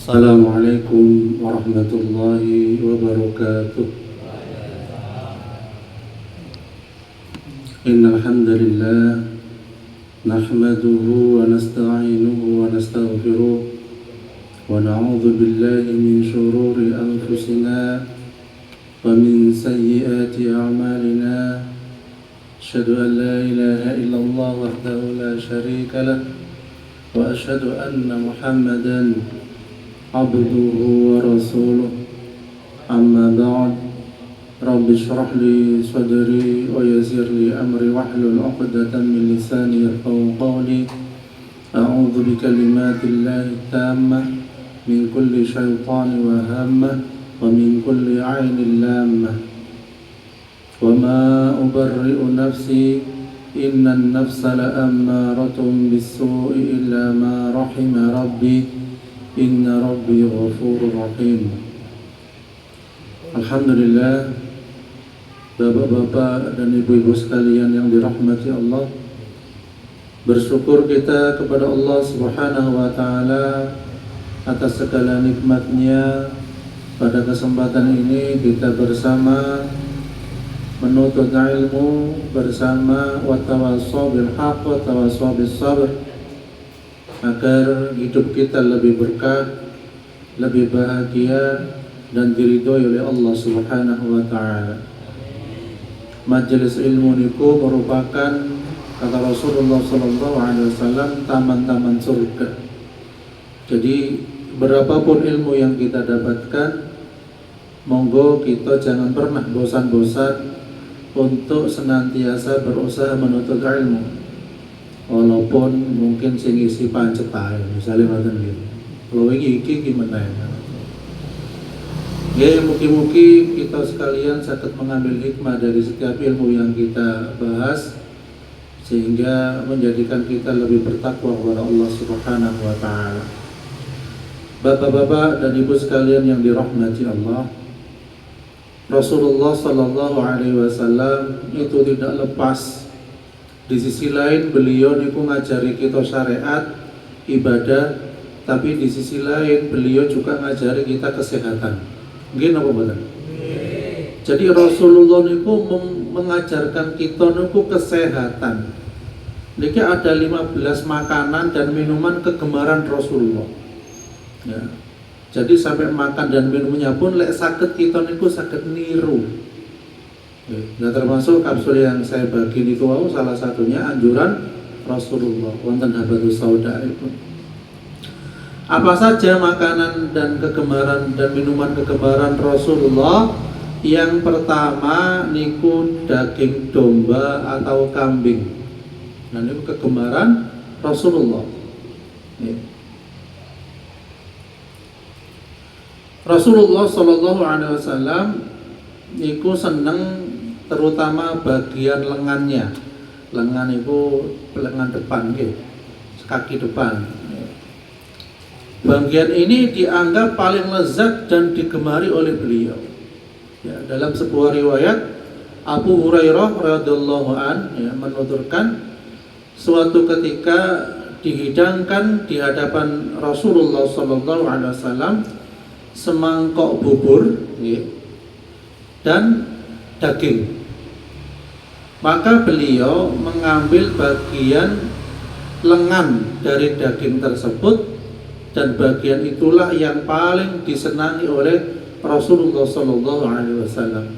Assalamualaikum warahmatullahi wabarakatuh. Innal hamdalillah nahmaduhu wa nasta'inuhu wa nastaghfiruh wa na'udzu billahi min shururi anfusina wa min sayyiati a'malina. Asyhadu an la ilaha illallah wahdahu la syarika lah wa asyhadu anna Muhammadan abduhu wa rasuluh. Amma ba'd. Rabbi shrah li sadri wa yassir li amri wahlul 'uqdatam min lisani yafqahu qawli. A'udzu bi kalimatillahi tammah min kulli syaitani wa hammah wa min kulli 'ainin lammah. Wa ma ubarri'u nafsi innan nafsa la'ammaratun bis-su'i illa ma rahima rabbi. Inna Rabbi ghafurur rahim. Alhamdulillah, bapak-bapak dan ibu-ibu sekalian yang dirahmati Allah, bersyukur kita kepada Allah Subhanahu wa ta'ala atas segala nikmatnya. Pada kesempatan ini kita bersama menuntut ilmu, bersama wa tawassaw bil haqq wa tawassaw bis sabr, agar hidup kita lebih berkah, lebih bahagia, dan diridhoi oleh Allah Subhanahu wa ta'ala. Majelis ilmu niku merupakan, kata Rasulullah SAW, taman-taman surga. Jadi berapapun ilmu yang kita dapatkan, monggo kita jangan pernah bosan-bosan untuk senantiasa berusaha menuntut ilmu. Walaupun mungkin sing isi pancet ae, misalnya ngoten nggih. Kalau iki gimana ya? Ya, mugi-mugi kita sekalian sakit mengambil hikmah dari setiap ilmu yang kita bahas, sehingga menjadikan kita lebih bertakwa kepada Allah Subhanahu wa ta'ala. Bapak-bapak dan ibu sekalian yang dirahmati Allah, Rasulullah sallallahu alaihi wasallam itu tidak lepas. Di sisi lain beliau niku ngajari kita syariat, ibadah, tapi di sisi lain beliau juga ngajari kita kesehatan. Nggih napa mboten? Jadi Rasulullah niku mengajarkan kita niku kesehatan. Niki ada 15 makanan dan minuman kegemaran Rasulullah. Ya. Jadi sampai makan dan minumnya pun lek saged kita niku saged niru. Nah, termasuk kapsul yang saya bagi niku wau salah satunya anjuran Rasulullah wonten habatus sauda itu. Apa saja makanan dan kegemaran dan minuman kegemaran Rasulullah? Yang pertama niku daging domba atau kambing. Nah, niku kegemaran Rasulullah. Rasulullah sallallahu alaihi wasallam niku seneng terutama bagian lengannya. Lengan itu lengan depan nggih, kaki depan. Bagian ini dianggap paling lezat dan digemari oleh beliau. Ya, dalam sebuah riwayat Abu Hurairah radhiyallahu an menuturkan suatu ketika dihidangkan di hadapan Rasulullah sallallahu alaihi wasallam semangkok bubur dan daging. Maka beliau mengambil bagian lengan dari daging tersebut, dan bagian itulah yang paling disenangi oleh Rasulullah sallallahu alaihi wasallam.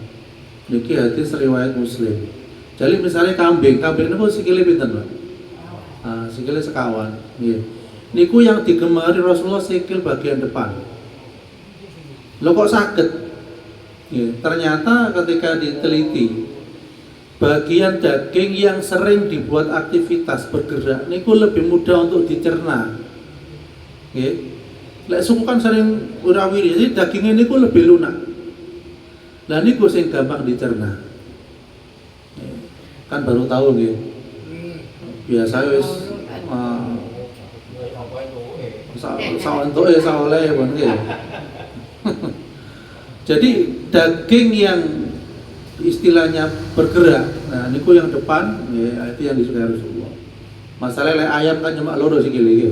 Niki hadis riwayat Muslim. Jadi misalnya kambing niku sikile pinten, Pak? Sikile sekawan. Nggih. Niku yang digemari Rasulullah sikil bagian depan. Lho kok saged? Ternyata ketika diteliti, bagian daging yang sering dibuat aktivitas bergerak niku lebih mudah untuk dicerna. Lek suku kan sering urawiri, jadi dagingnya niku lebih lunak. Lah niku sing gampang dicerna. Kan baru tahu nggih. Biasa wis sawentuke saoleh pun nggih. Jadi daging yang istilahnya bergerak, nah niku yang depan, ya, itu yang disukai Rasulullah. Masalah ayam kan cuma loro sikile iki.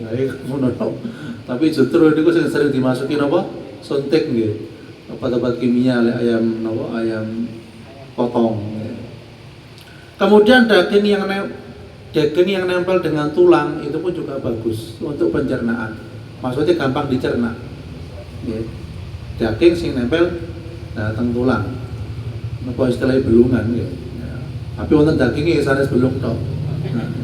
Ya ngono. Tapi justru niku sering dimasuki napa? Suntik nggih. Obat-obat kimia lek ayam napa? Ayam potong. Ya. Kemudian daging yang nempel dengan tulang itu pun juga bagus untuk pencernaan. Maksudnya gampang dicerna. Ya. Daging sing nempel teng tulang. Napa istilahnya belungan ya. Ya. Tapi wonten dagingnya sanes belung tok. Nah.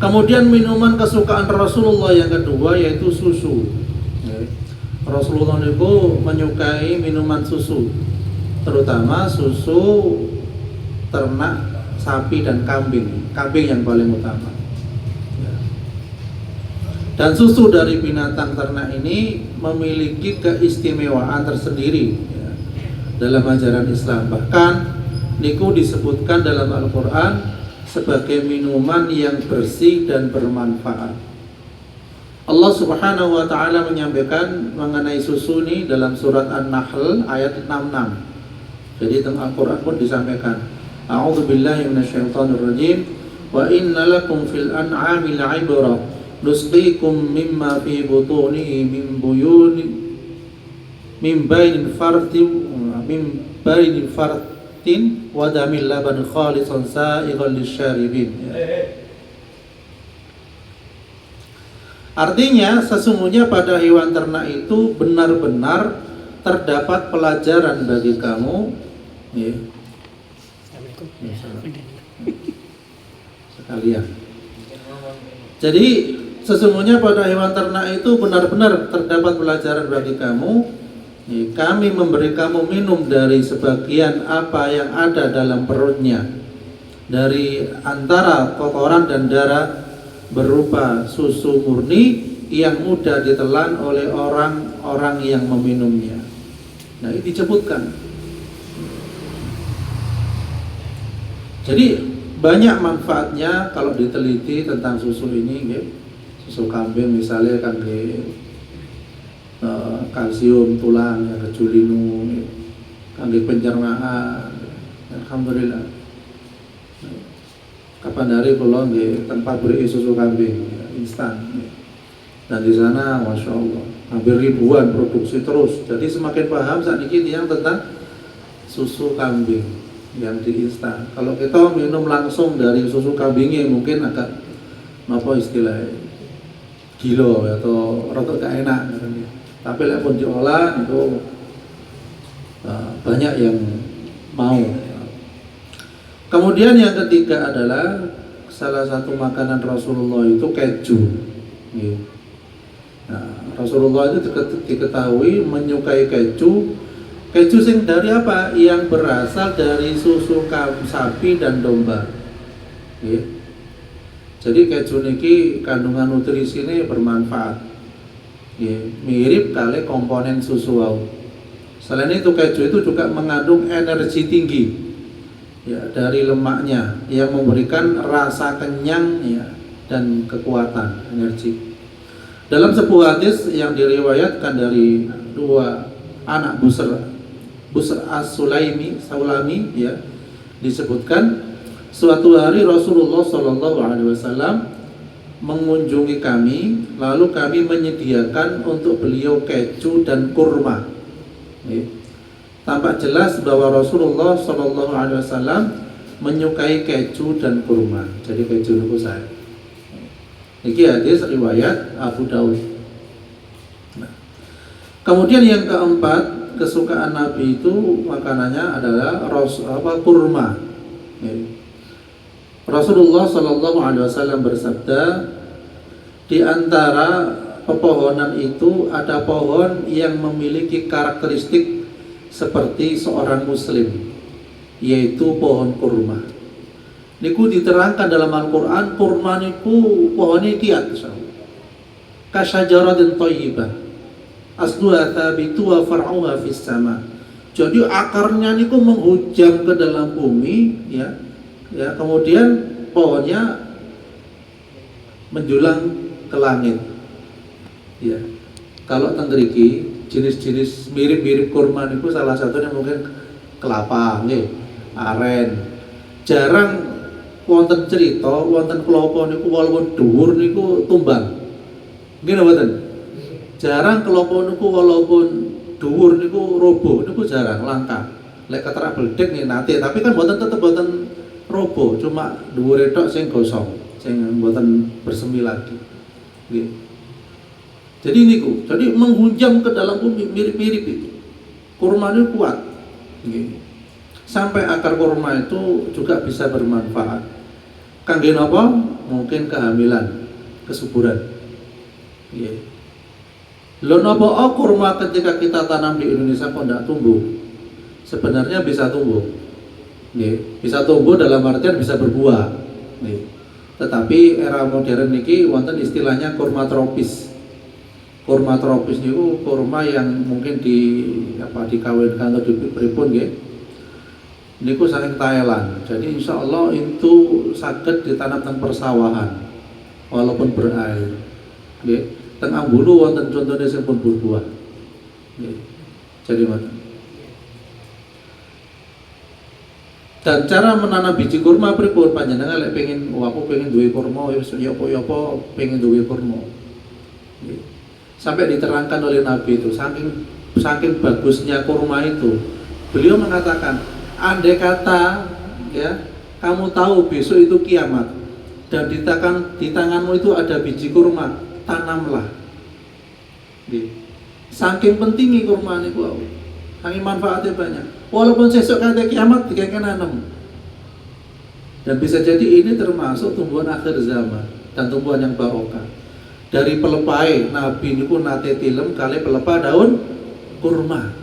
Kemudian minuman kesukaan Rasulullah yang kedua yaitu susu. Ya. Rasulullah itu menyukai minuman susu, terutama susu ternak sapi dan kambing yang paling utama. Ya. Dan susu dari binatang ternak ini memiliki keistimewaan tersendiri ya, dalam ajaran Islam. Bahkan niku disebutkan dalam Al-Quran sebagai minuman yang bersih dan bermanfaat. Allah Subhanahu wa taala menyampaikan mengenai susu ini dalam surat An-Nahl ayat 66. Jadi dalam Al-Quran pun disampaikan, A'udzu billahi minasyaitonir rajim, wa inna lakum fil an'ami la'ibrah nusqikum mimma fi butunihi min bainin fartin wa damil laban khalisan sa'igan lisyaribin. Artinya sesungguhnya pada hewan ternak itu benar-benar terdapat pelajaran bagi kamu ya. Sekalian. Jadi sesungguhnya pada hewan ternak itu benar-benar terdapat pelajaran bagi kamu. Kami memberi kamu minum dari sebagian apa yang ada dalam perutnya, dari antara kotoran dan darah berupa susu murni yang mudah ditelan oleh orang-orang yang meminumnya. Nah, ini disebutkan. Jadi banyak manfaatnya kalau diteliti tentang susu ini, ya. Susu kambing misalnya kan kalsium tulang, ya, kejulinu, ya. Kangge pencernaan, ya. Alhamdulillah. Kapan hari kula nggih teng pabrik susu kambing ya, instan. Ya. Dan di sana Masya Allah hampir ribuan produksi terus. Jadi semakin paham saat ini yang tentang susu kambing yang diinstan. Kalau kita minum langsung dari susu kambingnya mungkin agak apa istilahnya gilo atau rada gak enak. Tapi lek pun diolah itu banyak yang mau. Kemudian yang ketiga adalah salah satu makanan Rasulullah itu keju. Nah, Rasulullah itu diketahui menyukai keju. Keju sing dari apa? Yang berasal dari susu sapi dan domba. Jadi keju niki kandungan nutrisi ini bermanfaat. Mirip kali komponen susu wau. Selain itu keju itu juga mengandung energi tinggi. Ya, dari lemaknya yang memberikan rasa kenyang ya, dan kekuatan energi. Dalam sebuah hadis yang diriwayatkan dari dua anak Busr as-Sulami ya, disebutkan suatu hari Rasulullah SAW mengunjungi kami, lalu kami menyediakan untuk beliau keju dan kurma. Ya. Tampak jelas bahwa Rasulullah SAW menyukai keju dan kurma. Jadi keju itu saya. Ini hadis riwayat Abu Daud. Nah, kemudian yang keempat, kesukaan Nabi itu makanannya adalah kurma. Rasulullah SAW bersabda, di antara pepohonan itu ada pohon yang memiliki karakteristik seperti seorang muslim, yaitu pohon kurma. Niku diterangkan dalam Al-Quran, kurma niku pohonnya kiat kasyajaratin thayyibah asluha thabitu wa far'uha fis sama. Jadi akarnya niku menghujam ke dalam bumi ya. Ya, kemudian pohonnya menjulang ke langit. Ya. Kalau tenggeriki jenis-jenis mirip-mirip kurma itu salah satunya mungkin kelapa, aren. Jarang wonten cerita, wonten kelapa niku walaupun dhuwur niku tumbang. Nggih napa mboten? Jarang kelapa niku walaupun dhuwur niku roboh, niku jarang, langka. Lek keterak bledek nih nate, tapi kan tetep boten roboh, cuma dhuwure tok sing gosong, sing boten bersemi lagi. Nggih. Jadi niku, jadi menghunjam ke dalam bumi mirip-mirip itu. Kurmanya kuat. Nggih. Sampai akar kurma itu juga bisa bermanfaat. Kangge napa? Mungkin kehamilan, kesuburan. Nggih. Lho napa kurma ketika kita tanam di Indonesia kok ndak tumbuh? Sebenarnya bisa tumbuh. Nggih, bisa tumbuh dalam artian bisa berbuah. Nggih. Tetapi era modern niki wonten istilahnya kurma tropis. Kurma tropis niku kurma yang mungkin dikawinkan atau dipripun nggih. Niku saking Thailand. Jadi insya Allah itu saged ditanam teng persawahan walaupun berair. Nggih. Teng Ambulu wonten contohnya sing pun berbuah. Nggih. Jadi ngoten. Dan cara menanam biji kurma pripun panjenengan lek pengin aku pengin duwe kurma wis ya apa pengin duwe kurma. Nggih. Sampai diterangkan oleh Nabi itu saking bagusnya kurma itu, beliau mengatakan andai kata ya kamu tahu besok itu kiamat dan di tanganmu itu ada biji kurma, tanamlah. Saking pentingnya kurma niku, saking manfaatnya banyak. Walaupun sesuk kate kiamat dikengken nanam. Dan bisa jadi ini termasuk tumbuhan akhir zaman dan tumbuhan yang barokah. Dari pelepai Nabi niku nate tilem kali pelepah daun kurma.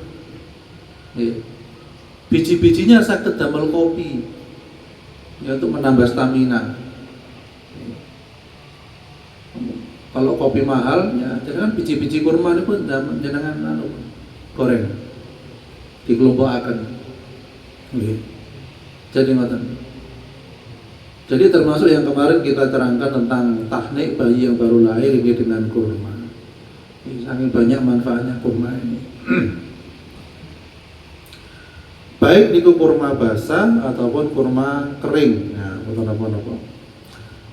Biji-bijinya saged damel kopi. Ya untuk menambah stamina. Kalau kopi mahal ya jangan biji-biji kurma niku jenengan goreng. Dikelompokaken. Nggih. Jadi ngoten. Jadi termasuk yang kemarin kita terangkan tentang tahnik bayi yang baru lahir ini dengan kurma. Sangat banyak manfaatnya kurma ini. Baik niku kurma basah ataupun kurma kering. Nah, apa-apa.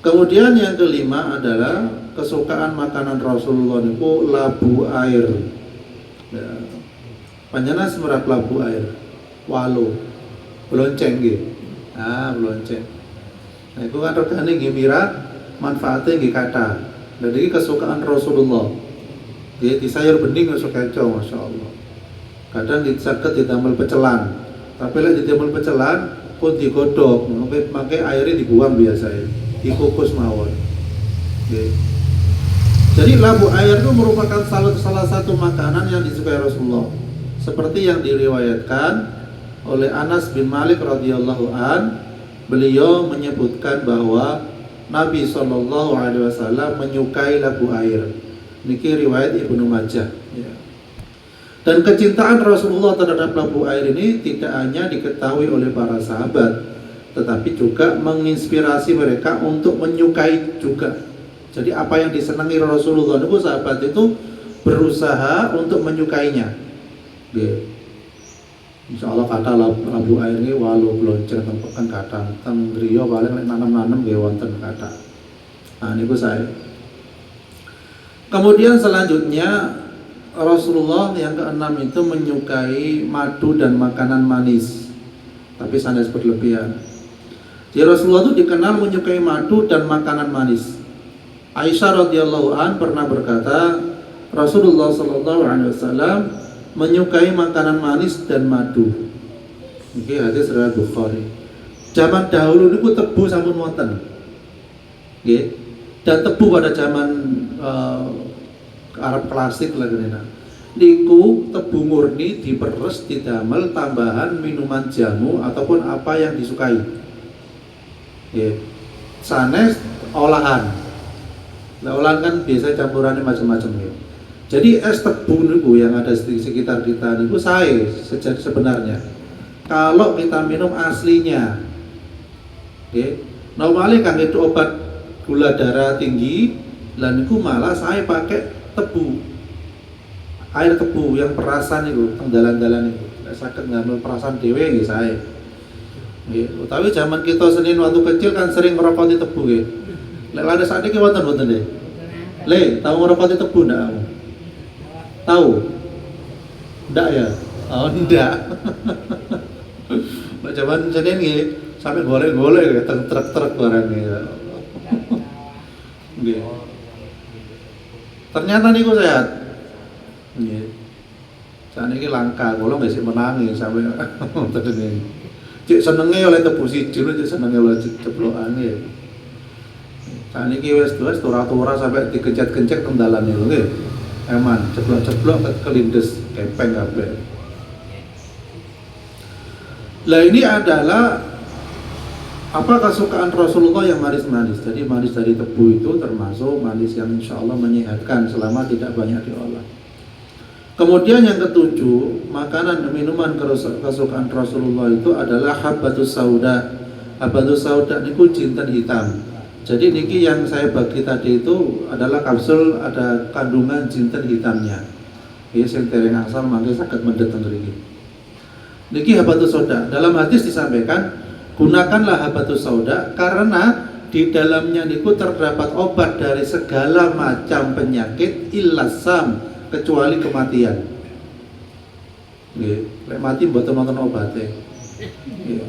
Kemudian yang kelima adalah kesukaan makanan Rasulullah niku labu air. Ya. Panjenengan semerap labu air. Walu. Blonceng nggih. Blonceng. Nah, itu kan regane nggih mira, manfaatnya nggih kathah. Dan iki kesukaan Rasulullah. Dia di sayur bening iso keco, masyaallah. Kadang saged didamel pecelan. Tapi lek didamel pecelan pun digodhog, mangke airnya dibuang biasa ya. Dikukus mawon. Nggih. Jadi labu air itu merupakan salah satu makanan yang disukai Rasulullah. Seperti yang diriwayatkan oleh Anas bin Malik radhiyallahu an, beliau menyebutkan bahwa Nabi SAW menyukai labu air. Niki riwayat Ibnu Majah. Ya. Dan kecintaan Rasulullah terhadap labu air ini tidak hanya diketahui oleh para sahabat, tetapi juga menginspirasi mereka untuk menyukai juga. Jadi apa yang disenangi Rasulullah itu sahabat itu berusaha untuk menyukainya. Ya. Insya Allah kata labu air ini walau blonceng tempekan kata teng griya paling lek nanam-nanam nggih wonten kata. Nah niku saya. Kemudian selanjutnya Rasulullah yang keenam itu menyukai madu dan makanan manis. Tapi sanes berlebihan. Jadi Rasulullah itu dikenal menyukai madu dan makanan manis. Aisyah radhiyallahu an pernah berkata, Rasulullah sallallahu alaihi wasallam menyukai makanan manis dan madu. Ini hadis riwayat Bukhari. Zaman dahulu niku tebu sampun wonten. Nggih. Dan tebu pada zaman Arab klasik lah kena. Niku tebu murni diperes didamel tambahan minuman jamu ataupun apa yang disukai. Nggih. Sanes olahan. Nah, olahan kan biasa campurannya macam-macam ya. Jadi es tebu niku yang ada di sekitar kita niku sae sebenarnya. Kalau kita minum aslinya, okay. Normalnya kangge obat gula darah tinggi, lan niku malah saya pakai tebu, air tebu yang perasan niku, teng dalan-dalan niku. Nek saged ngambil perasan dhewe nggih sae. Nggih, utawi zaman kita Senin waktu kecil kan sering ngerokok di tebu nggih. Lek lare sakniki wonten mboten nggih? Le, tahu ngerokok di tebu ndak kamu? Tahu? Ndak ya? Oh, ndak. Lek zaman Senin nggih, sampai golek-golek ya truk-truk barang ya. Nggih. Ternyata niku sehat. Nggih. Saniki langka, kula nggih sik menangi sampai wonten niku. Cek senenge oleh tebu siji, cek senenge oleh ceplokan ya. Saniki wis tura-tura sampai dikencet-kencet kendalane lho nggih. Eman, ceplok-ceplok kelindes kepeng kabeh. Lah ini adalah apa kesukaan Rasulullah yang manis-manis. Jadi manis dari tebu itu termasuk manis yang insya Allah menyehatkan selama tidak banyak diolah. Kemudian yang ketujuh, makanan dan minuman kesukaan Rasulullah itu adalah habbatus sauda. Habbatus sauda niku jinten hitam. Jadi niki yang saya bagi tadi itu adalah kapsul ada kandungan jinten hitamnya. Ya sing dereng asal mangke saged mendhet teng mriki. Niki habbatus sauda. Dalam hadis disampaikan, gunakanlah habbatus sauda karena di dalamnya niku terdapat obat dari segala macam penyakit illasam kecuali kematian. Nggih, lek mati mboten wonten obate. Nggih.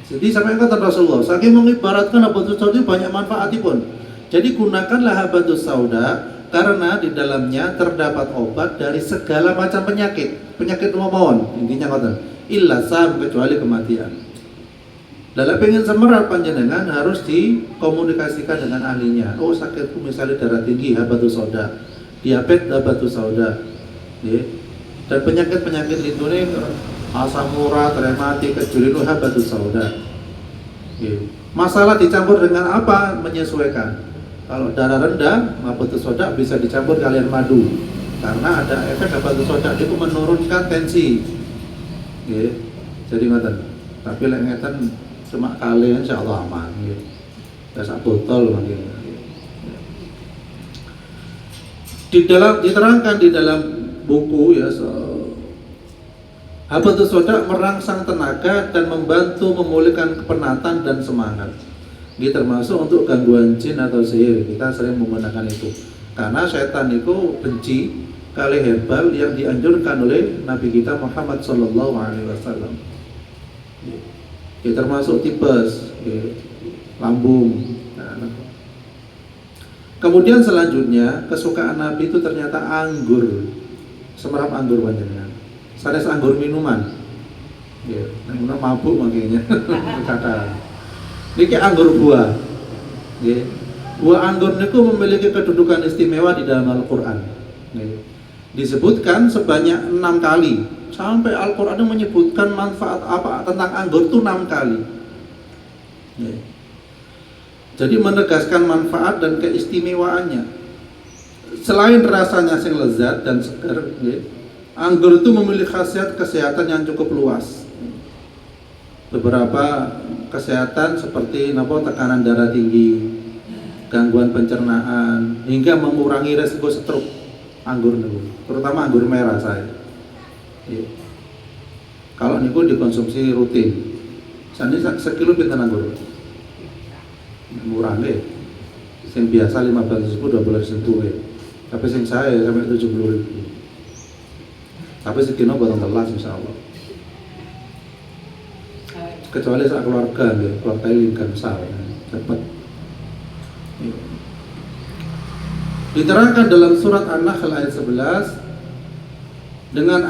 Jadi sampai kata Rasulullah, saking mengibaratkan habbatus sauda banyak manfaatipun. Jadi gunakanlah habbatus sauda karena di dalamnya terdapat obat dari segala macam penyakit. Penyakit mawon, intinya ngoten. Illa sam kecuali kematian. Dalam pengen semerat panjenengan harus dikomunikasikan dengan ahlinya. Oh sakitku misalnya darah tinggi habbatus sauda, diabetes habbatus sauda, dan penyakit-penyakit itu nih asam urat, rematik, kejulinu habbatus sauda. Masalah dicampur dengan apa menyesuaikan. Kalau darah rendah habbatus sauda bisa dicampur kalian madu karena ada efek habbatus sauda itu menurunkan tensi. Jadi ngoten. Tapi lek ngeten cuma kalian insyaallah aman. Sak botol mungkin. Diterangkan di dalam buku ya, habbatus sauda merangsang tenaga dan membantu memulihkan kepenatan dan semangat. Ini termasuk untuk gangguan jin atau sihir. Kita sering menggunakan itu karena setan itu benci kali herbal yang dianjurkan oleh Nabi kita Muhammad SAW. Ini termasuk tipes, lambung. Kemudian selanjutnya kesukaan Nabi itu ternyata anggur, semerap anggur panjenengan. Sanes anggur minuman, ya, mabuk makanya. Kata, niki anggur buah, ya. Buah anggur niku memiliki kedudukan istimewa di dalam Al-Quran. Ya. Disebutkan sebanyak 6 kali, sampai Al-Quran menyebutkan manfaat apa tentang anggur itu 6 kali. Ya. Jadi menegaskan manfaat dan keistimewaannya. Selain rasanya sing lezat dan segar, anggur itu memiliki khasiat kesehatan yang cukup luas. Beberapa kesehatan seperti tekanan darah tinggi, gangguan pencernaan, hingga mengurangi resiko stroke. Anggur niku, terutama anggur merah saya. Kalau niku dikonsumsi rutin. Sani sekilo pinten anggur? Murah deh, yang biasa 15.000 12.000 ya. Tapi yang saya sampai 70.000. Tapi sekino barang telas insya Allah. Kecuali saat keluarga, ya, keluarga lingkar besar, cepat. Diterangkan dalam surat An-Nahl ayat 11 dengan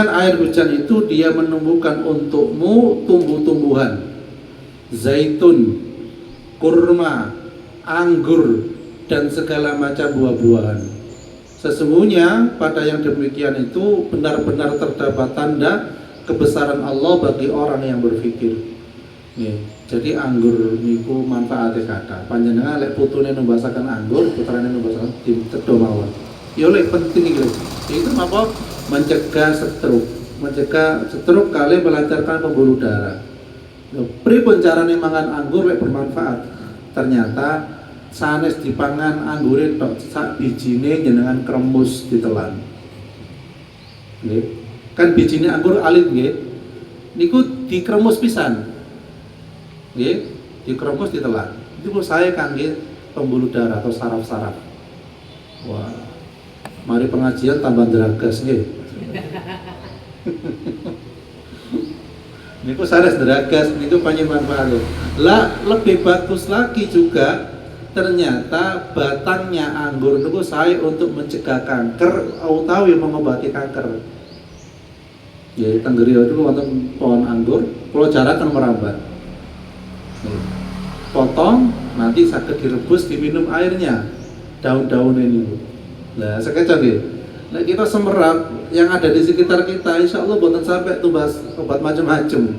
air hujan itu dia menumbuhkan untukmu tumbuh-tumbuhan zaitun, kurma, anggur, dan segala macam buah-buahan. Sesungguhnya pada yang demikian itu benar-benar terdapat tanda kebesaran Allah bagi orang yang berpikir. Jadi anggur niku manfaatnya kata. Panjenengan lek putune numbasaken anggur, putrane numbasaken ditedo mawon. Ya lek penting iki. Itu apa? Mencegah stroke kali melancarkan pembuluh darah. Pripun carane mangan anggur lek bermanfaat? Ternyata sanes dipangan anggure tok sak bijine jenengan kremus ditelan. Nggih. Kan bijine anggur alit nggih. Niku dikremus pisan. Nggih, dikremus ditelan. Itu saya kangge pembuluh darah atau saraf-saraf. Wah. Mari pengajian tambah dragas nggih. Niku sanes dragas niku manfaat. Lah lebih bagus lagi juga ternyata batangnya anggur niku saya untuk mencegah kanker utawi mengobati kanker. Ya tenggeriyo itu wonten pohon anggur, kula jaraken merambat. Potong nanti saged direbus diminum airnya. Daun-daun ini. Nah, sekecap nggih. Nah, kita semerap yang ada di sekitar kita, insya Allah boten sampai tumbas obat macam-macam.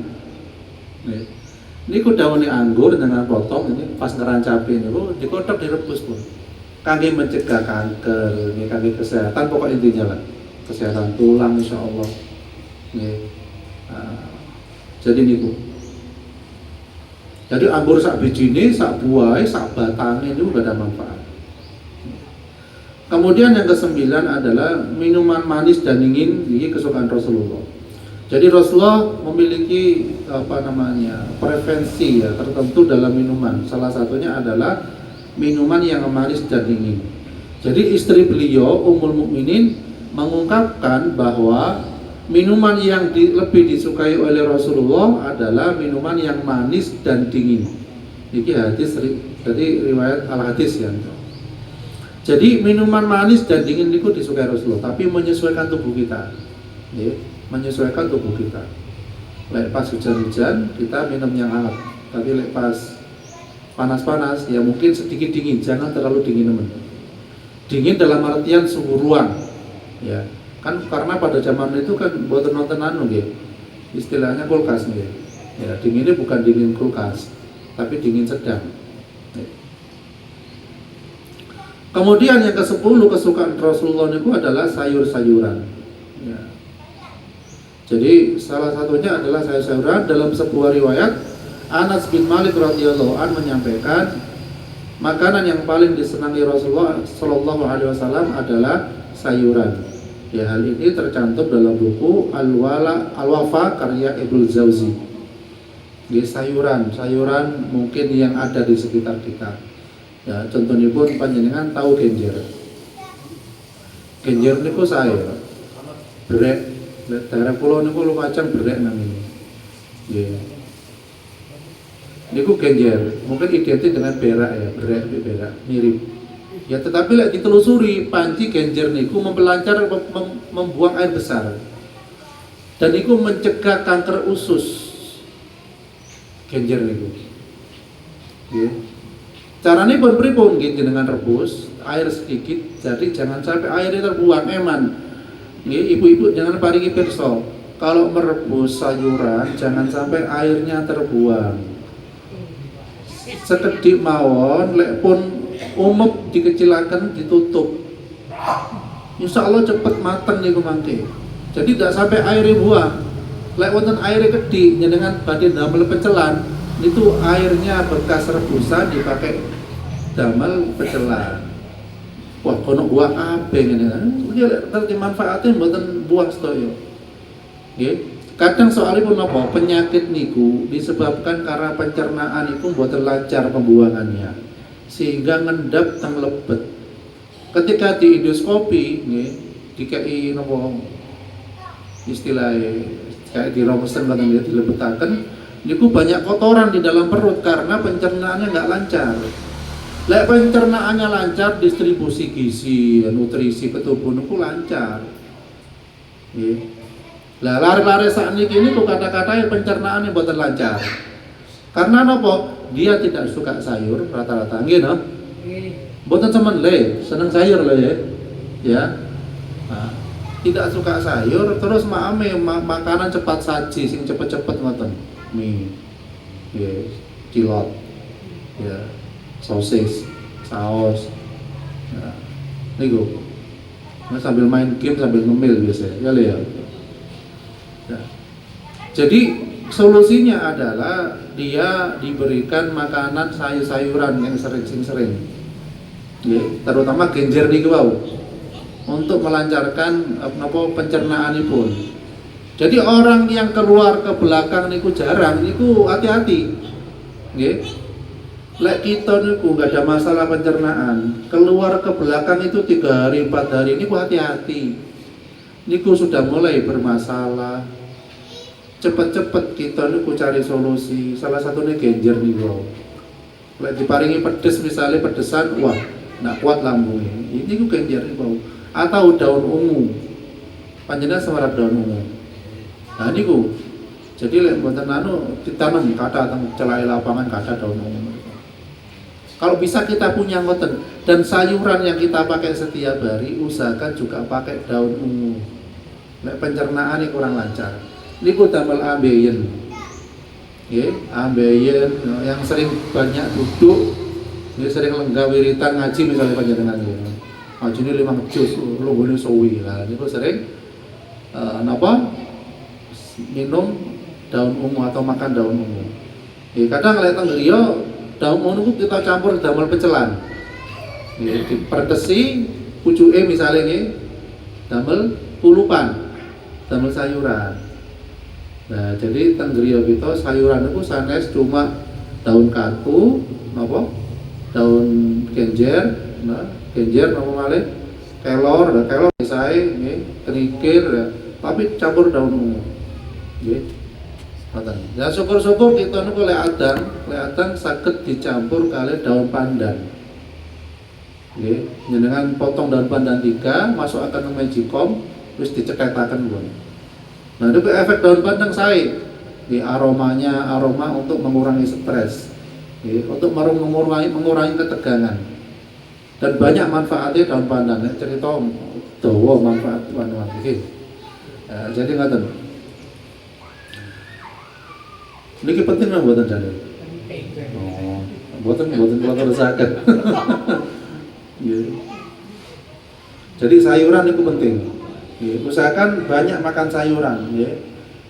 Ini ku daunnya anggur dengan potong ini pas ngerancapi ini, dikotok direbus pun. Kangge mencegah kanker, ini kangge kesehatan pokok intinya lah, kesehatan tulang insya Allah. Jadi niku. Jadi anggur sak bijine, sak buah, sak batangnya itu gak ada manfaat. Kemudian yang kesembilan adalah minuman manis dan dingin, ini kesukaan Rasulullah. Jadi Rasulullah memiliki preferensi ya tertentu dalam minuman. Salah satunya adalah minuman yang manis dan dingin. Jadi istri beliau Ummul Mukminin mengungkapkan bahwa minuman yang lebih disukai oleh Rasulullah adalah minuman yang manis dan dingin. Ini hadis dari riwayat Al-Hadis ya. Jadi minuman manis dan dingin itu disukai Rasulullah, tapi menyesuaikan tubuh kita, ya, menyesuaikan tubuh kita. Lek pas hujan-hujan kita minum yang hangat, tapi lek pas panas-panas ya mungkin sedikit dingin, jangan terlalu dingin teman. Dingin dalam artian suhu ruang, ya. Kan karena pada zaman itu kan buat nonton ya, istilahnya kulkas nih, ya. Dinginnya bukan dingin kulkas, tapi dingin sedang. Ya. Kemudian yang ke-10 kesukaan Rasulullah itu adalah sayur-sayuran. Ya. Jadi salah satunya adalah sayur-sayuran. Dalam sebuah riwayat Anas bin Malik radhiyallahu anhu menyampaikan makanan yang paling disenangi Rasulullah Shallallahu Alaihi Wasallam adalah sayuran. Ya, hal ini tercantum dalam buku Al-Wafa karya Ibnu Jauzi. Di sayuran mungkin yang ada di sekitar kita. Ya, contohnya pun panjenengan tahu genjer. Genjer niku sayur. Brek, daerah pulau niku lumacang brek namanya. Ya. Niku genjer, mungkin identik dengan berak ya, berak mirip. Ya, tetapi lek ditelusuri panci genjer niku mempelancar membuang air besar. Dan niku mencegah kanker usus. Genjer niku. Ya. Caranya pun pripun gitu dengan rebus air sedikit, jadi jangan sampai airnya terbuang eman. Ibu-ibu jangan paringi pirsa. Kalau merebus sayuran jangan sampai airnya terbuang. Sekedhik mawon, lek pun umep dikecilakan ditutup. Insya Allah cepet mateng niku mangke. Jadi tidak sampai airnya buang. Lek wonten airnya kedhi dengan badhe damel pecelan. Itu airnya bekas rebusan dipakai damel pecelan. Wah, kono buah kabeh ngene. Iki terti manfaatnya mboten buah sedaya. Nggih. Kadang soalipun napa penyakit niku disebabkan karena pencernaan itu mboten lancar pembuangannya sehingga ngendap teng lebet. Ketika di endoskopi nggih dikai napa istilahnya kayak di romesen ngoten dilebetaken niku banyak kotoran di dalam perut karena pencernaannya nggak lancar. Lek pencernaannya lancar, distribusi gizi, nutrisi ke tubuh niku lancar. Nggih. Lah lari-lari saat ini kok kata-kata yang pencernaannya boten lancar. Karena napa? Dia tidak suka sayur rata-rata nggih no? Boten semen le, seneng sayur le ya. Ya. Nah, tidak suka sayur terus makanan cepat saji sing cepet-cepet ngoten. Mie, ya, cilok, ya, sosis, saus, ya, niku. Nah, sambil main game sambil ngemil biasanya, ya. Ya. Jadi solusinya adalah dia diberikan makanan sayur-sayuran yang sering-sering, ya, terutama genjer niku wau. untuk melancarkan pencernaanipun. Jadi orang yang keluar ke belakang niku jarang, niku hati-hati. Nggih. Lek kita niku nggak ada masalah pencernaan, keluar ke belakang itu 3 hari 4 hari niku hati-hati. Niku sudah mulai bermasalah. Cepet-cepet kita niku cari solusi. Salah satunya genjer niku. Lek diparingi pedes misalnya pedesan, wah, nggak kuat lambungnya. Ini niku genjer niku. Atau daun ungu. Panjenengan semerap daun ungu. Nah niku. Jadi lek mboten ditanam kata teng celai lapangan kata daun ungu. Kalau bisa kita punya ngoten, dan sayuran yang kita pakai setiap hari usahakan juga pakai daun ungu. Lek pencernaan ini kurang lancar. Niku damel ambeien. Nggih, ambeien yang sering banyak duduk, nggih sering lenggah wiritan ngaji misalnya panjenengan nggih. Ngajine 5 juz, lunggune suwi. Lah niku sering minum daun ungu atau makan daun ungu. Kadang lek teng griya daun ungu kita campur damel pecelan. Dipertesi pucuke misalnya nggih damel pulupan, damel sayuran. Nah, jadi teng griya kita sayuran itu sanes cuma daun katu, daun genjer, genjer malih kelor, kelor sae nggih, kenikir, tapi campur daun ungu. Nggih. Ya syukur-syukur kita niku lek adang saged dicampur kali daun pandan. Nggih, jenengan potong daun pandan 3, masukkan ke magicom, terus diceketaken pun. Nah, itu efek daun pandan sae. Aroma untuk mengurangi stres. Untuk mengurangi ketegangan. Dan banyak manfaatnya daun pandan. Cerita dawa manfaat wan-wan iki. Jadi ngoten. Niki penting lah buatan jane. Oh, buatan kula terusaken. Jadi sayuran itu penting. Usahakan banyak makan sayuran.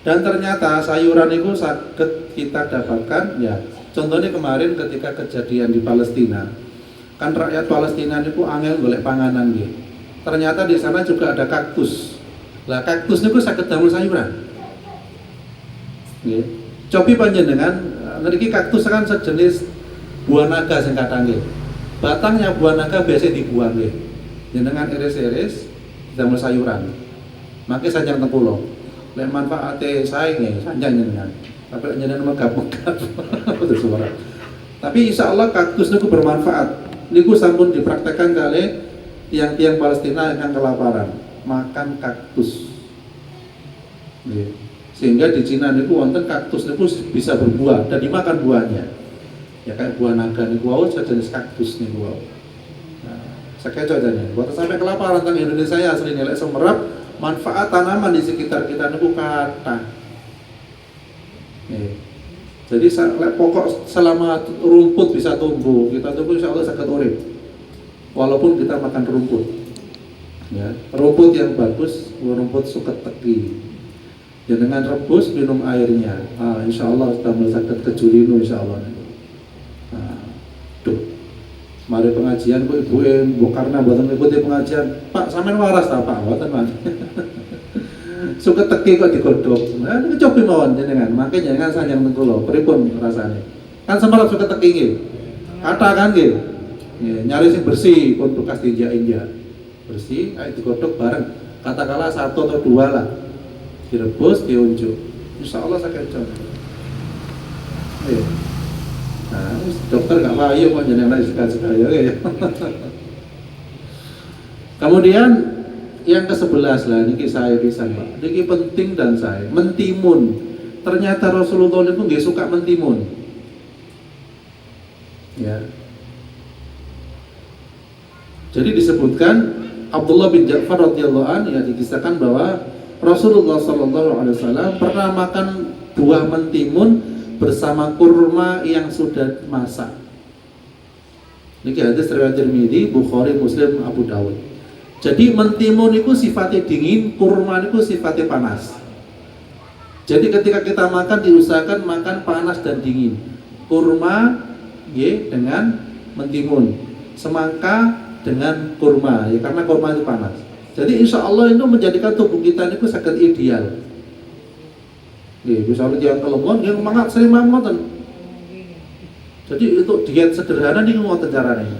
Dan ternyata sayuran itu saged kita dapatkan. Ya, contohnya kemarin ketika kejadian di Palestina, kan rakyat Palestina itu angel golek panganan nggih. Ternyata di sana juga ada kaktus. Lah kaktus niku saged damel sayuran. Nggih. Cobi panjenengan, niki kaktus kan sejenis buah naga sing kathah nggih. Batangnya buah naga biasa dibuang nggih. Jenengan iris-iris damel sayuran. Mangke sanjang teng kula. Lek manfaate sae nggih, sanjang jenengan. Tapi jenengan megap-megap. Terus suara. Tapi insyaallah kaktus niku bermanfaat. Niku sampun dipraktekkan kali tiang-tiang Palestina yang kelaparan, makan kaktus. Nggih. Sehingga di Cina niku wonten kaktus niku bisa berbuah dan dimakan buahnya. Ya kayak buah naga niku wau sejenis kaktus niku wau. Nah, sakeco jane. Buat sampai kelaparan teng Indonesia ya asline lek semerap manfaat tanaman di sekitar kita niku kathah. Jadi pokok selama rumput bisa tumbuh, kita tumbuh insyaallah saged urip. Walaupun kita makan rumput. Ya, rumput yang bagus, rumput suket teki. Dengan rebus minum airnya, insyaallah tambah saged kejulinu insyaallah. Mari pengajian kok ibuke mbok karena mboten ngikuti pengajian, Pak sampean waras ta Pak? Mboten Mas. Suka teki kok digodhog. Nah niku cobi mawon jenengan, mangke jenengan sanjang teng kula, pripun rasane? Kan semerap suka teki nggih. Kata kan nggih. Nyari sing bersih pun bekas diinjak-injak. Bersih, ayo digodhog bareng. Katakanlah 1 atau 2 lah. Direbus, diunjuk. Insyaallah sakit contoh. Nah, dokter nggak payu kok jenengan suka-suka ya. Kemudian yang ke-11 lah, niki saya pisan Pak. Niki penting dan saya mentimun. Ternyata Rasulullah itu nggih suka mentimun. Ya. Jadi disebutkan Abdullah bin Ja'far radhiyallahu anhu ya dikisahkan bahwa Rasulullah SAW pernah makan buah mentimun bersama kurma yang sudah masak. Niki hadis riwayat Tirmidzi, Bukhari, Muslim, Abu Dawud. Jadi mentimun itu sifatnya dingin, kurma itu sifatnya panas. Jadi ketika kita makan diusahakan makan panas dan dingin. Kurma dengan mentimun, semangka dengan kurma, ya karena kurma itu panas. Jadi insya Allah itu menjadikan tubuh kita itu sangat ideal. Misalnya yang kelemon, yang semangat sering mangan. Jadi untuk diet sederhana ini ngoten caranya.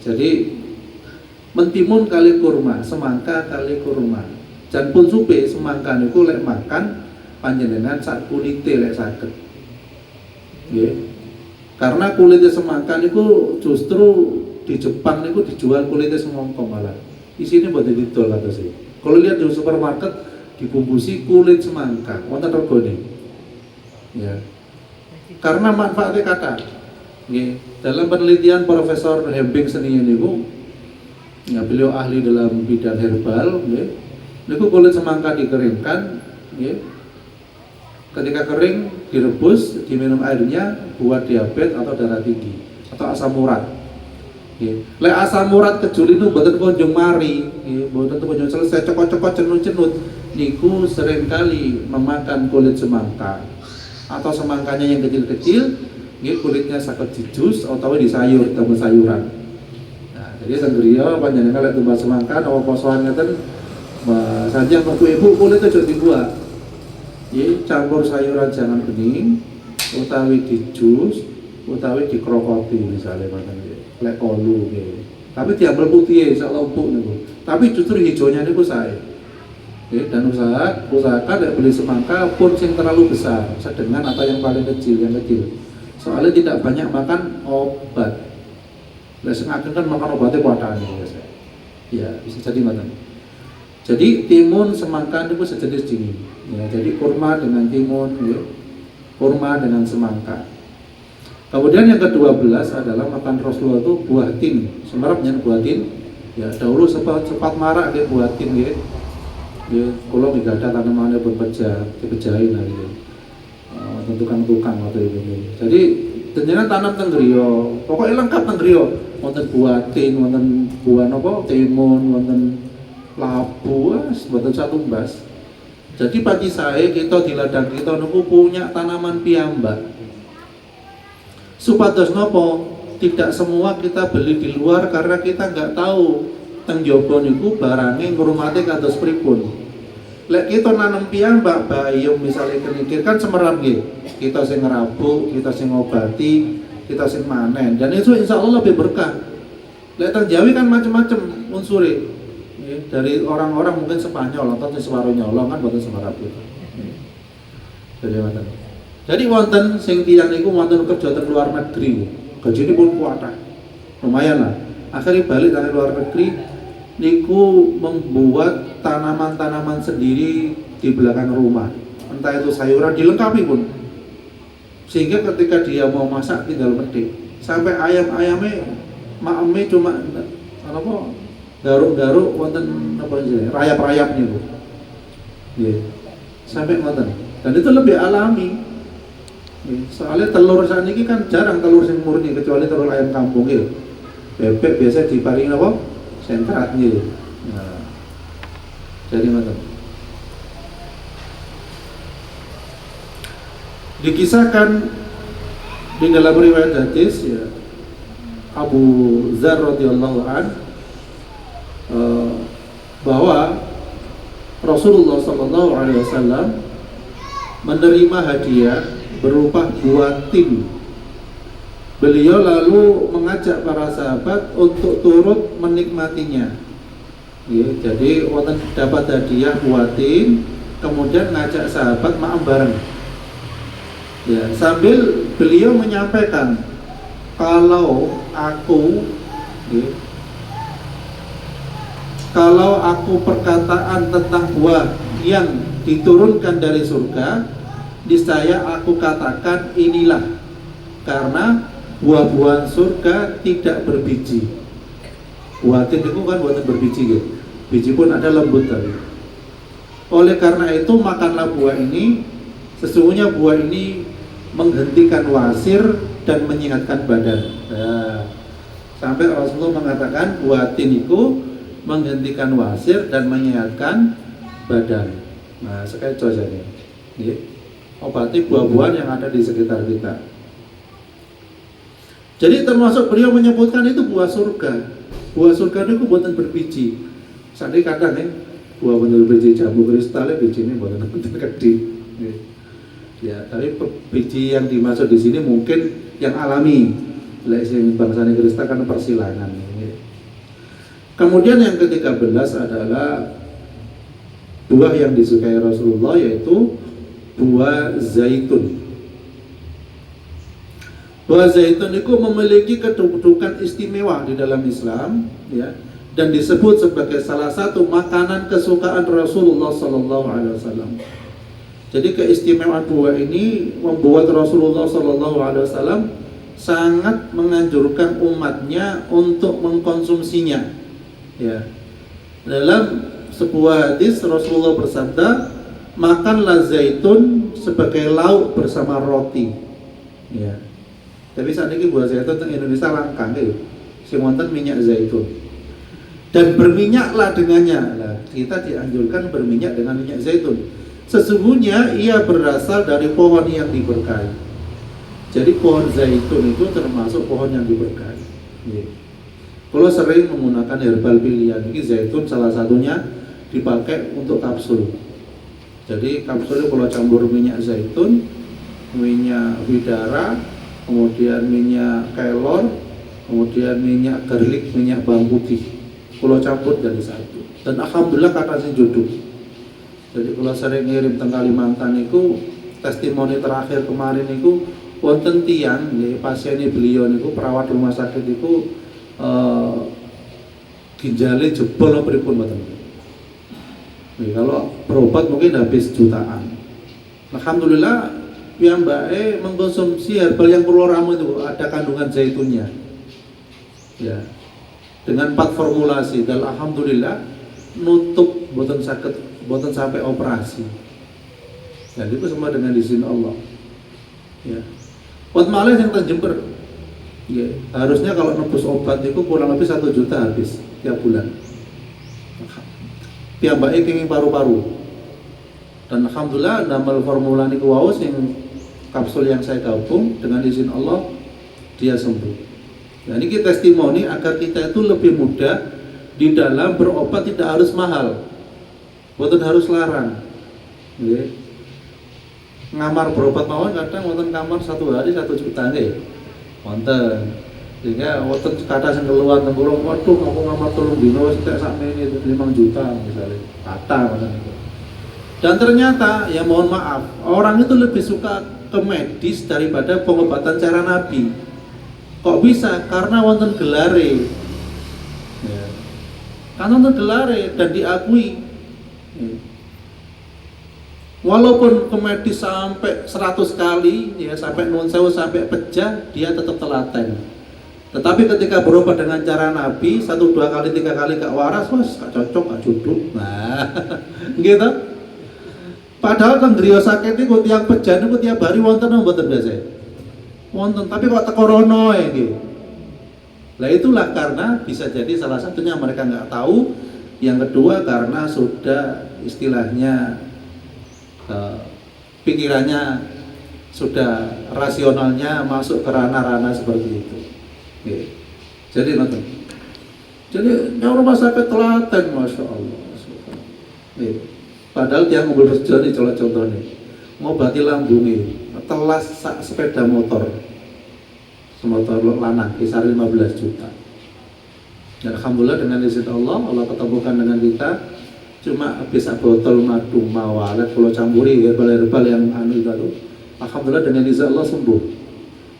Jadi mentimun kali kurma, semangka kali kurma. Jan pun supe semangka niku lek makan panjenengan sak kulite lek saged. Karena kulitnya semangka niku justru di Jepang niku dijual kulitnya semangka malah. Isine mboten didol kados iki. Kalau lihat di supermarket dibungkusi kulit semangka, wonten regane. Ya. Karena manfaatnya kata. Dalam penelitian Profesor Hembing Senian niku, ya beliau ahli dalam bidang herbal, niku kulit semangka dikeringkan, ketika kering direbus, diminum airnya buat diabetes atau darah tinggi atau asam urat. Lek asam urat kejul itu boten kunjung mari, boten kunjung selesai cokot-cokot cenut-cenut, niku seringkali memakan kulit semangka atau semangkanya yang kecil-kecil, kulitnya sakit dijus atau di sayur, tambah sayuran. Nah, jadi tenggriya panjenengan lek tumbas semangka atau posoan ngeten, saja waktu ibu kulitnya jadi dibuat. Campur sayuran jangan bening, utawi dijus, utawi dikrokoti misalnya makan. Lek kolu tapi diambil putih insyaallah empuk niku. Tapi justru hijaunya niku sae. Dan usahakan lek beli semangka pun yang terlalu besar, sedang atau yang paling kecil, yang kecil. Soalnya tidak banyak makan obat. Lek sing akeh kan makan obatnya kuatane biasa. Ya, bisa jadi ngoten. Jadi timun semangka niku sejenis gini. Ya, jadi kurma dengan timun, kurma dengan semangka. Kemudian yang ke-12 adalah makan Rasulullah itu buah tin, semerapnya buah tin. Ya, dahulu sempat marak ke buah tin nggih. Nggih, kula nggih ada tanamannya dipejahi lah gitu. Tukang-tukang waktu itu. Jadi jenengan tanam teng griya, pokoknya lengkap teng griya. Wonten buah tin, wonten buah napa? Timun, wonten labu, mboten satumbas. Jadi pagi saya kita di ladang kita niku punya tanaman piyambak. Supados nopo, tidak semua kita beli di luar karena kita nggak tahu teng jaba niku barangnya ngurmate kados pripun. Lek kita nanam piyambak bayem misalnya kenikir kan semerap nggih. Kita sing ngerabuk, kita sing ngobati, kita sing manen dan itu insya Allah lebih berkah. Lek teng Jawi kan macam-macam unsure. Dari orang-orang mungkin Spanyol atau separuh nyolong kan boten semerap gitu. Jadi macam jadi wonten sing tiyang niku wonten kerja teng luar negeri. Gajine pun kuatah. Lumayan lah. Akhirnya balik dari luar negeri niku membuat tanaman-tanaman sendiri di belakang rumah. Entah itu sayuran dilengkapi pun. Sehingga ketika dia mau masak tinggal petik. Sampai ayam-ayamnya maeme cuma apa garuk-garuk wonten apa jenenge rayap-rayap niku. Nggih. Sampai ngoten. Dan itu lebih alami. Soalnya telur saat ini kan jarang telur yang murni kecuali telur ayam kampung gitu. Bebek biasa diparingi apa? Sentrat gitu. Nah, jadi macam. Dikisahkan di dalam riwayat hadis ya Abu Dzar radhiyallahu an bahwa Rasulullah sallallahu alaihi wasallam menerima hadiah berupa buah tin. Beliau lalu mengajak para sahabat untuk turut menikmatinya. Ya, jadi wonten dapat hadiah buah tin, kemudian ngajak sahabat makan bareng. Ya, sambil beliau menyampaikan kalau aku perkataan tentang buah yang diturunkan dari surga, niscaya aku katakan inilah, karena buah-buahan surga tidak berbiji. Buah tin itu kan buatan berbiji gitu. Biji pun ada lembut tadi. Oleh karena itu makanlah buah ini. Sesungguhnya buah ini menghentikan wasir dan menyehatkan badan. Nah, sampai Rasulullah mengatakan buah tin itu menghentikan wasir dan menyehatkan badan. Nah, sekali saja nih. Obati buah-buahan yang ada di sekitar kita. Jadi termasuk beliau menyebutkan itu buah surga. Buah surga niku mboten berbiji. Sakniki kadang buah bener biji jambu kristal bijine mboten wonten gedhe. Ya, tapi biji yang dimaksud di sini mungkin yang alami. Lek sing bangsane kristal kan persilangan. Kemudian yang ke-13 adalah buah yang disukai Rasulullah, yaitu buah zaitun. Buah zaitun itu memiliki kedudukan istimewa di dalam Islam, ya, dan disebut sebagai salah satu makanan kesukaan Rasulullah Sallallahu Alaihi Wasallam. Jadi keistimewaan buah ini membuat Rasulullah Sallallahu Alaihi Wasallam sangat menganjurkan umatnya untuk mengkonsumsinya. Ya, dalam sebuah hadis Rasulullah bersabda, makanlah zaitun sebagai lauk bersama roti. Ya. Tapi saat ini buah zaitun di Indonesia langka, sing wonten minyak zaitun. Dan berminyaklah dengannya. Nah, kita dianjurkan berminyak dengan minyak zaitun. Sesungguhnya ia berasal dari pohon yang diberkahi. Jadi pohon zaitun itu termasuk pohon yang diberkahi. Ya. Kalau sering menggunakan herbal pilihan, ini zaitun salah satunya dipakai untuk kapsul. Jadi kapsulnya kalau campur minyak zaitun, minyak bidara, kemudian minyak kelor, kemudian minyak garlic, minyak bawang putih, kalau campur jadi satu. Dan alhamdulillah kata sing jodoh. Jadi kalau sering ngirim teng Kalimantan itu, testimoni terakhir kemarin itu wonten tiyang, pasien beliau niku perawat rumah sakit itu ginjalnya jebol apa pripun mboten. Kalau berobat mungkin habis jutaan. Alhamdulillah piyambake mengkonsumsi herbal yang keluar ramu itu ada kandungan zaitunnya. Ya. Dengan 4 formulasi dan alhamdulillah nutup mboten sampai operasi. Dan itu semua dengan izin Allah. Ya. Buat malih yang teng Jember. Ya, harusnya kalau nebus obat itu kurang lebih 1 juta habis tiap bulan. Piyambake kenging paru-paru. Dan alhamdulillah damel formula niku wau sing kapsul yang saya gabung dengan izin Allah dia sembuh. Nah, ini kita testimoni agar kita itu lebih mudah di dalam berobat, tidak harus mahal. Boten harus larang. Nggih. Ngamar berobat mawon kadang wonten kamar 1 hari 1 juta nggih. Wonten, sehingga wonten kata sing keluar tengkurung, waduh aku ngamar 3 dino wis tek sakmene 5 juta misalnya, kata ngoten itu. Dan ternyata ya mohon maaf, orang itu lebih suka ke medis daripada pengobatan cara Nabi. Kok bisa? Karena wonten gelare. Ya. Karena wonten gelare dan diakui. Ya. Walaupun ke medis sampai 100 kali, ya sampai nuwun sewu sampai pejah, dia tetap telaten. Tetapi ketika berobat dengan cara Nabi, 1, 2 kali, 3 kali gak waras, wes gak cocok, gak judul. Nah, gitu. Padahal kan griya sakit itu tiang pejah itu tiap hari wonten mboten biasa. Wonten, tapi kok teko rono iki. Lah itulah karena bisa jadi salah satunya mereka nggak tahu, yang kedua karena sudah istilahnya pikirannya sudah rasionalnya masuk ke ranah-ranah seperti itu. Oke. Jadi nonton. Jadi yang rumah sakit telaten, masya Allah. Padahal dia ngobrol sejauh contohnya ngobati lambungnya, telas sak sepeda motor, semotor lanang kisar 15 juta. Dan alhamdulillah dengan izin Allah, Allah ketemukan dengan kita. Cuma habis botol madu mawalet kalau campuri herbal-herbal yang anu itu, alhamdulillah dengan izin Allah sembuh.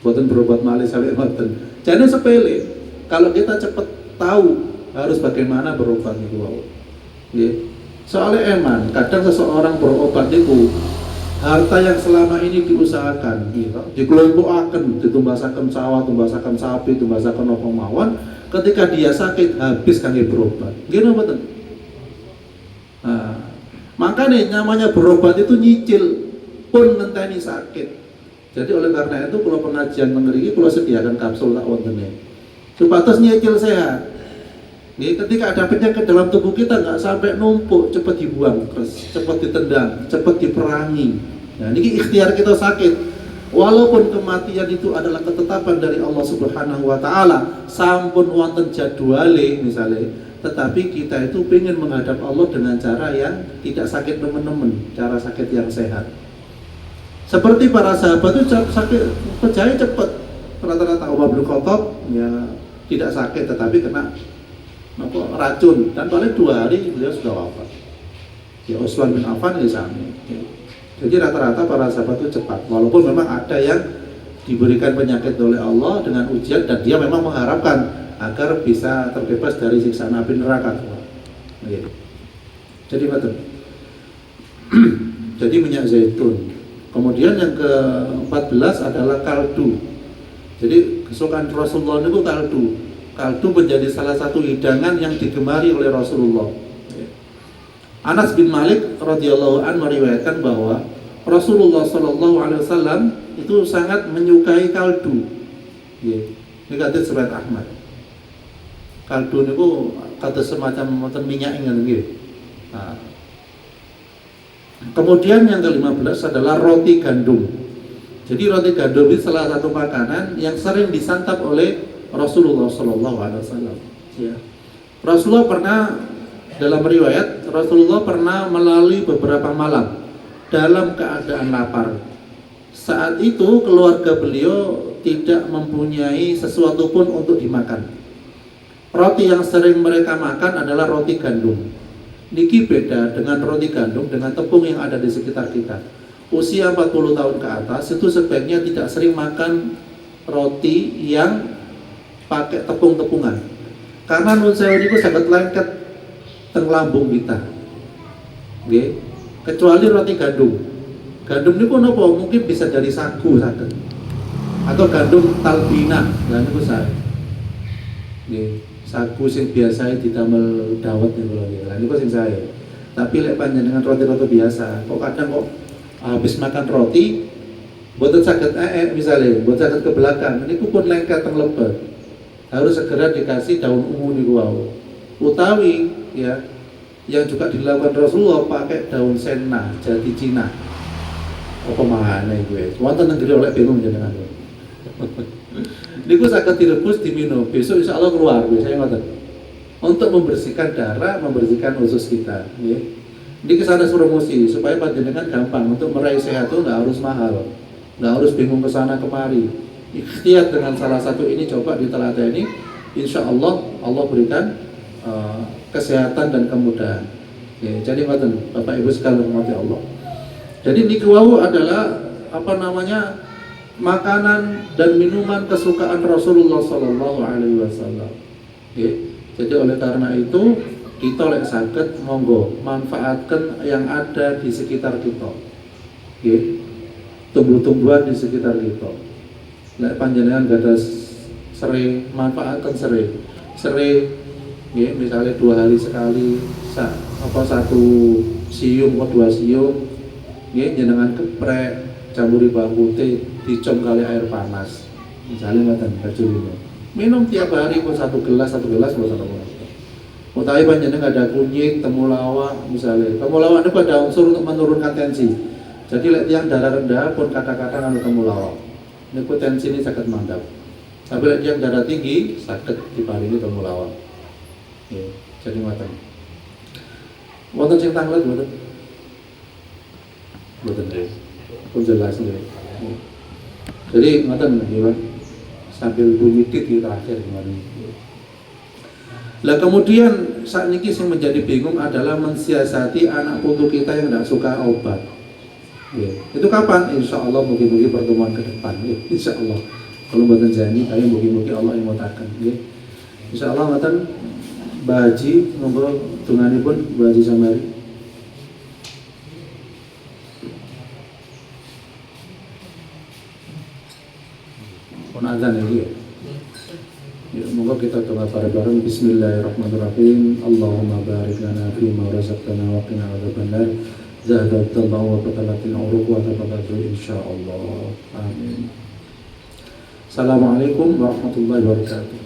Boten berobat malih sampai boten. Jadi sepele. Kalau kita cepat tahu harus bagaimana berobat itu, ya. Soalnya eman, kadang seseorang berobat itu harta yang selama ini diusahakan, gitu, dikelompokaken, ditumbasaken sawah, tumbasaken sapi, tumbasaken apa mawon, ketika dia sakit habis kangge berobat. Gini betul. Nah, makanya namanya berobat itu nyicil pun ngenteni sakit. Jadi oleh karena itu kalau pengajian mengeriki, kalau sediakan kapsul tak wontene. Supados nyicil sehat. Nih, ketika ada penyakit dalam tubuh kita nggak sampai numpuk, cepat dibuang, terus cepat ditendang, cepat diperangi. Nah, ini ikhtiar kita sakit. Walaupun kematian itu adalah ketetapan dari Allah Subhanahu wa taala, sampun wonten jadwale misalnya, tetapi kita itu ingin menghadap Allah dengan cara yang tidak sakit nemen-nemen, cara sakit yang sehat. Seperti para sahabat itu sakit percaya cepat. Rata-rata Umar bin Khattab ya tidak sakit tetapi kena racun dan paling 2 hari beliau sudah wafat. Ya Utsman bin Affan ya sama. Jadi rata-rata para sahabat itu cepat, walaupun memang ada yang diberikan penyakit oleh Allah dengan ujian dan dia memang mengharapkan agar bisa terbebas dari siksaan api neraka. Jadi betul. Jadi minyak zaitun. Kemudian yang ke-14 adalah kaldu. Jadi kesukaan Rasulullah itu kaldu. Kaldu menjadi salah satu hidangan yang digemari oleh Rasulullah. Anas bin Malik radhiyallahu anhu meriwayatkan bahwa Rasulullah Shallallahu Alaihi Wasallam itu sangat menyukai kaldu. Ini kata Surat Ahmad. Kaldu itu kata semacam minyak ingin gitu. Nah. Kemudian yang ke-15 adalah roti gandum. Jadi roti gandum ini salah satu makanan yang sering disantap oleh Rasulullah Shallallahu Alaihi Wasallam. Ya. Rasulullah pernah dalam riwayat Rasulullah pernah melalui beberapa malam dalam keadaan lapar. Saat itu keluarga beliau tidak mempunyai sesuatu pun untuk dimakan. Roti yang sering mereka makan adalah roti gandum. Niki beda dengan roti gandum dengan tepung yang ada di sekitar kita. Usia 40 tahun ke atas itu sebaiknya tidak sering makan roti yang pakai tepung-tepungan. Karena nun sewu niku sangat lengket teng lambung kita. Nggih. Kecuali roti gandum. Gandum niku napa? Mungkin bisa dari sagu saged. Atau gandum talbina, lan niku saya. Nggih, sagu sing biasa didamel dawet niku lho nggih. Lan niku sing saya. Tapi lek panjenengan roti-roti biasa, kok kadang kok habis makan roti mboten saged misalnya, mboten saged ke belakang, niku pun lengket teng lebet. Harus segera dikasih daun ungu niku wau. Utawi ya yang juga dilakukan Rasulullah pakai daun senna jati Cina. Apa mahane gue? Wonten negeri oleh bingung jenengan. Niku saged direbus diminum. Besok insya Allah keluar biasanya ngoten. Untuk membersihkan darah, membersihkan usus kita. Ya. Ini kesana promosi supaya panjenengan gampang untuk meraih sehat itu nggak harus mahal, nggak harus bingung kesana kemari. Ikhtiar dengan salah satu ini coba diteladani. Insya Allah Allah berikan kesehatan dan kemudahan. Ya, jadi ngoten Bapak Ibu sekalian rahmati Allah. Jadi niku adalah apa namanya makanan dan minuman kesukaan Rasulullah Sallallahu Alaihi Wasallam. Ya, jadi oleh karena itu kita oleh saged monggo manfaatkan yang ada di sekitar kita. Ya, tumbuh-tumbuhan di sekitar kita. Lek panjenengan gak ada serai, manfaatkan serai. Serai ya, misalnya 2 hari sekali satu siung atau 2 siung ya, jenengan geprek campuri bawang putih dicom kali air panas misalnya ngoten bajulino minum tiap hari pun 1 gelas bosan apa utawi panjenengan ada kunyit temulawak misalnya temulawak itu ada unsur untuk menurunkan tensi jadi lek tiang darah rendah pun kadang-kadang anu temulawak niku tensi ini sangat mantap tapi lek tiang darah tinggi sakit diparingi temulawak. Ya, jadi ngoten. Wonten sing tanglet mboten? Mboten nggih. Pun jelas nggih. Jadi ngoten nggih, sambil bunyi titik terakhir kemarin. Lah kemudian saat ini yang menjadi bingung adalah mensiasati anak putu kita yang tidak suka obat. Ya. Itu kapan? Insya Allah mungkin-mungkin pertemuan ke depan. Ya. Insya Allah. Kalau mboten janji, tapi mungkin-mungkin Allah yang ngotaken. Ya. Insya Allah ngoten. Mbak Haji, monggo tunganipun Mbak Haji Samari. Pun azan ya. Ya, monggo kita doa bareng-bareng. Bismillahirrahmanirrahim. Allahumma barik lana fi ma razaqtana wa qina adzabannar. Zahadat Allah wa batalatil uruq wa tabaddal insyaallah. Amin. Assalamualaikum warahmatullahi wabarakatuh.